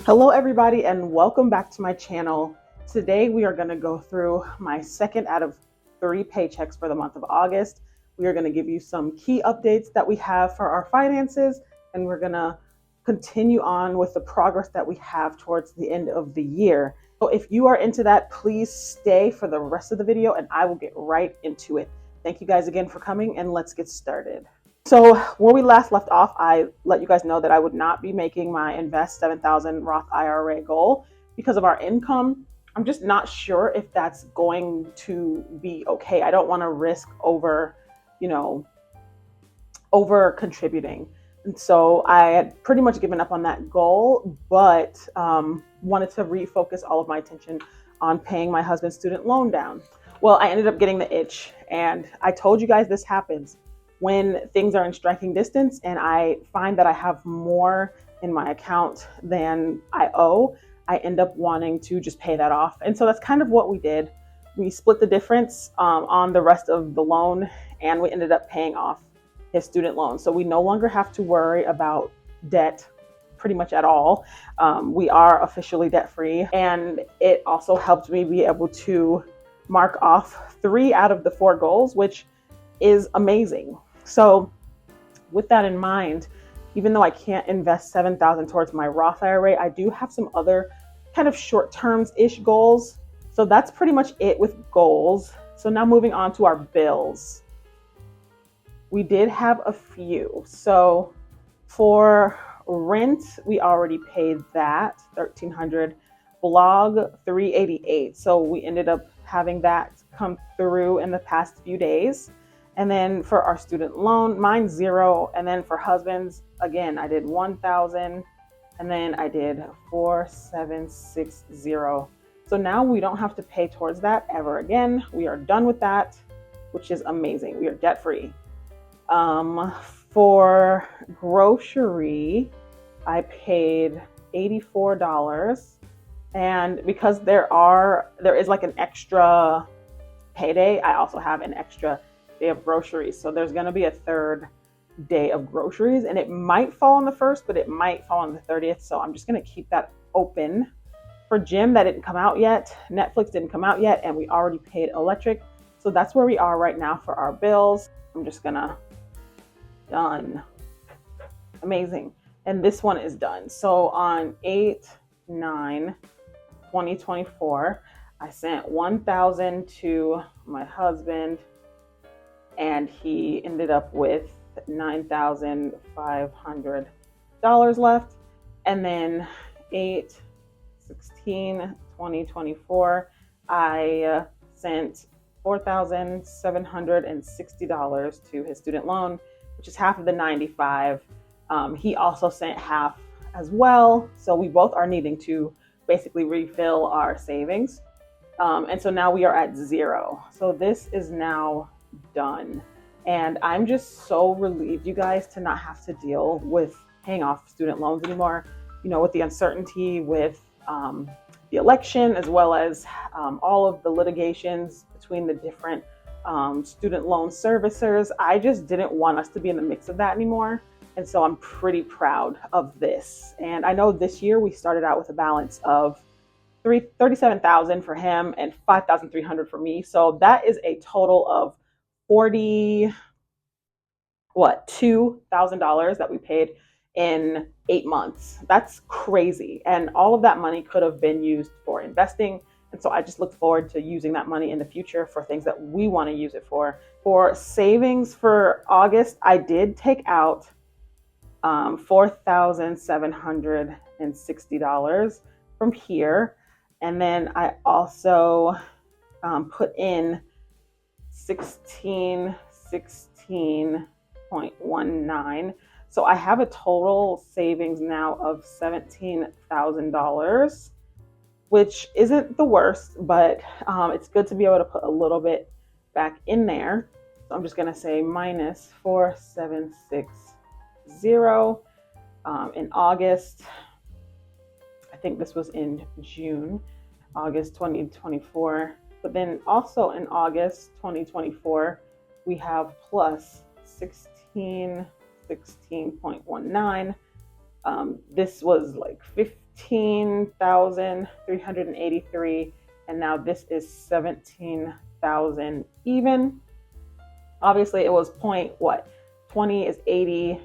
Hello everybody and welcome back to my channel. Today we are going to go through my second out of 3 paychecks for the month of August. We are going to give you some key updates that we have for our finances, and we're going to continue on with the progress that we have towards the end of the year. So if you are into that, please stay for the rest of the video and I will get right into it. Thank you guys again for coming, and let's get started. So where we last left off, I let you guys know that I would not be making my invest 7,000 Roth IRA goal because of our income. I'm just not sure if that's going to be okay. I don't want to risk over contributing. And so I had pretty much given up on that goal, but wanted to refocus all of my attention on paying my husband's student loan down. Well, I ended up getting the itch, and I told you guys this happens when things are in striking distance and I find that I have more in my account than I owe. I end up wanting to just pay that off. And so that's kind of what we did. We split the difference on the rest of the loan, and we ended up paying off his student loan. So we no longer have to worry about debt pretty much at all. We are officially debt free, and it also helped me be able to mark off 3 out of the 4 goals, which is amazing. So with that in mind, even though I can't invest 7,000 towards my Roth IRA, I do have some other kind of short-term-ish goals. So that's pretty much it with goals. So now moving on to our bills. We did have a few. So for rent, we already paid that, $1,300. Blog, $388. So we ended up having that come through in the past few days. And then for our student loan, mine's 0. And then for husband's, again, I did 1,000, and then I did 4,760. So now we don't have to pay towards that ever again. We are done with that, which is amazing. We are debt free. For grocery, I paid $84. And because there is like an extra payday, I also have an extra day of groceries. So there's going to be a 3rd day of groceries, and it might fall on the 1st, but it might fall on the 30th. So I'm just going to keep that open. For gym, that didn't come out yet. Netflix didn't come out yet, and we already paid electric. So that's where we are right now for our bills. I'm just going to done. Amazing. And this one is done. So on 8/9/2024, I sent 1,000 to my husband, and he ended up with $9,500 left. And then 8/16/2024, I sent $4,760 to his student loan, which is half of the 95. He also sent half as well. So we both are needing to basically refill our savings. And so now we are at 0. So this is now done. And I'm just so relieved, you guys, to not have to deal with paying off student loans anymore, with the uncertainty with the election, as well as all of the litigations between the different student loan servicers. I just didn't want us to be in the mix of that anymore. And so I'm pretty proud of this. And I know this year we started out with a balance of $37,000 for him and $5,300 for me. So that is a total of $2,000 that we paid in 8 months. That's crazy. And all of that money could have been used for investing. And so I just look forward to using that money in the future for things that we want to use it for. For savings for August, I did take out $4,760 from here. And then I also put in 16.19. So I have a total savings now of $17,000, which isn't the worst, but it's good to be able to put a little bit back in there. So I'm just going to say minus 4,760 in August. I think this was in June, August 2024. But then also in August 2024, we have plus 16.19. This was like 18,383, and now this is 17,000 even. Obviously it was point what, 20 is 80,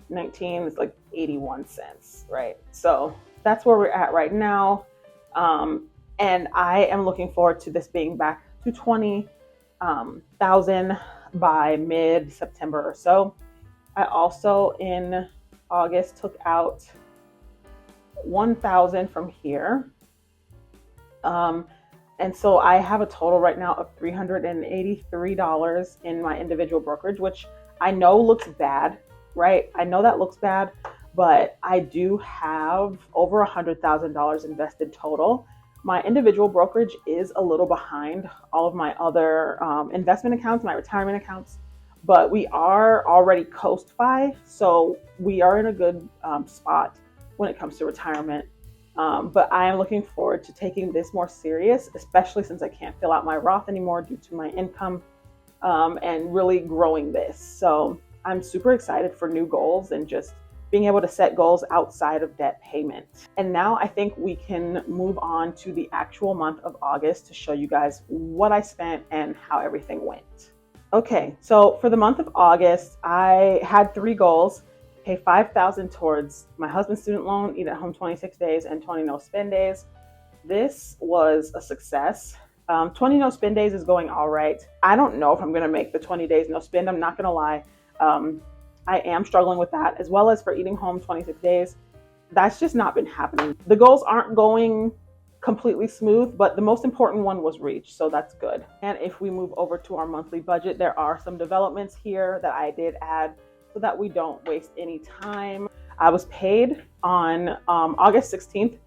19 is like 81 cents, right? So that's where we're at right now. And I am looking forward to this being back to 20,000 by mid-September or so. I also in August took out 1,000 from here. And so I have a total right now of $383 in my individual brokerage, which I know looks bad, right? I know that looks bad, but I do have over $100,000 invested total. My individual brokerage is a little behind all of my other investment accounts, my retirement accounts, but we are already coast-fi, so we are in a good spot when it comes to retirement. But I am looking forward to taking this more serious, especially since I can't fill out my Roth anymore due to my income, and really growing this. So I'm super excited for new goals and just being able to set goals outside of debt payment. And now I think we can move on to the actual month of August to show you guys what I spent and how everything went. Okay, so for the month of August, I had 3 goals. Pay $5,000 towards my husband's student loan, eat at home 26 days, and 20 no spend days. This was a success. 20 no spend days is going all right. I don't know if I'm going to make the 20 days no spend. I'm not going to lie. I am struggling with that, as well as for eating home 26 days. That's just not been happening. The goals aren't going completely smooth, but the most important one was reached, so that's good. And if we move over to our monthly budget, there are some developments here that I did add so that we don't waste any time. I was paid on August 16th.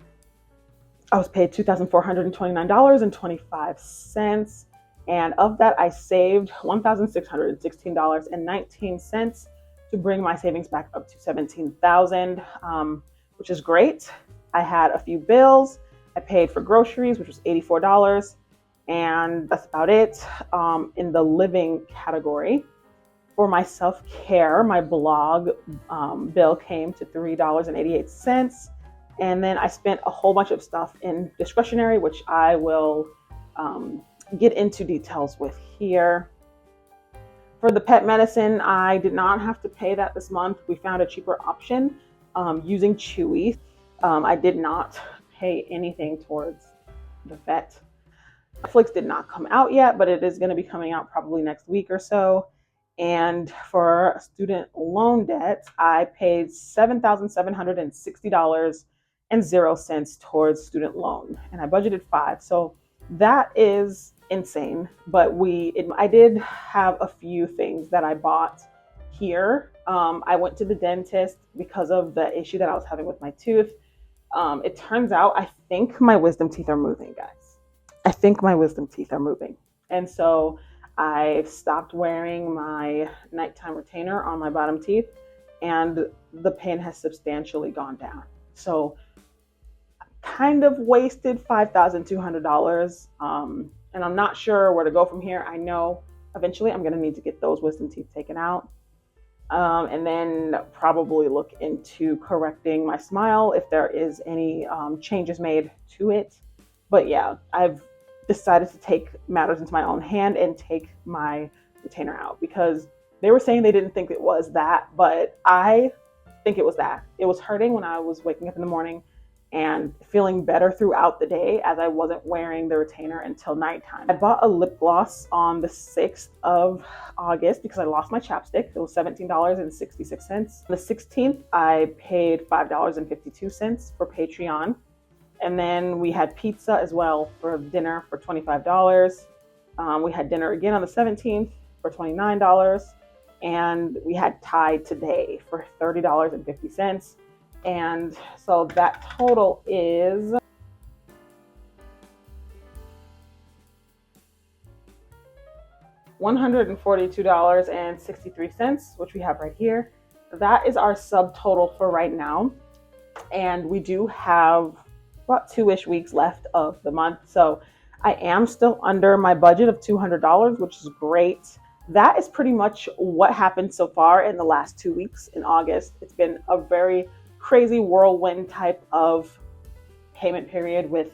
I was paid $2,429.25. And of that, I saved $1,616.19 to bring my savings back up to $17,000, which is great. I had a few bills. I paid for groceries, which was $84. And that's about it in the living category. For my self-care, my blog bill came to $3.88. And then I spent a whole bunch of stuff in discretionary, which I will get into details with here. For the pet medicine, I did not have to pay that this month. We found a cheaper option using Chewy. I did not pay anything towards the vet. Netflix did not come out yet, but it is going to be coming out probably next week or so. And for student loan debt, I paid $7,760.00 towards student loan, and I budgeted $5,000. So that is insane. But I did have a few things that I bought here. I went to the dentist because of the issue that I was having with my tooth. It turns out I think my wisdom teeth are moving, guys. I think my wisdom teeth are moving. And so I've stopped wearing my nighttime retainer on my bottom teeth, and the pain has substantially gone down. So I kind of wasted $5,200, and I'm not sure where to go from here. I know eventually I'm going to need to get those wisdom teeth taken out, and then probably look into correcting my smile if there is any changes made to it. But yeah, I've decided to take matters into my own hand and take my retainer out, because they were saying they didn't think it was that, but I think it was that. It was hurting when I was waking up in the morning and feeling better throughout the day, as I wasn't wearing the retainer until nighttime. I bought a lip gloss on the 6th of August because I lost my chapstick. It was $17.66. The 16th, I paid $5.52 for Patreon. And then we had pizza as well for dinner for $25. We had dinner again on the 17th for $29. And we had Thai today for $30.50. And so that total is $142.63, which we have right here. That is our subtotal for right now. And we do have about 2-ish weeks left of the month. So I am still under my budget of $200, which is great. That is pretty much what happened so far in the last 2 weeks in August. It's been a very crazy whirlwind type of payment period with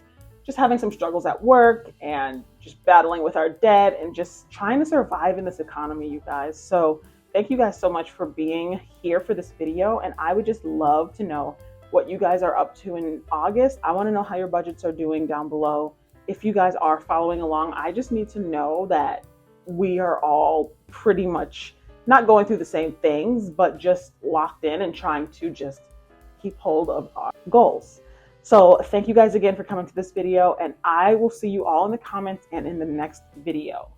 just having some struggles at work and just battling with our debt and just trying to survive in this economy, you guys. So thank you guys so much for being here for this video. And I would just love to know what you guys are up to in August. I want to know how your budgets are doing down below. If you guys are following along, I just need to know that we are all pretty much not going through the same things, but just locked in and trying to just keep hold of our goals. So thank you guys again for coming to this video, and I will see you all in the comments and in the next video.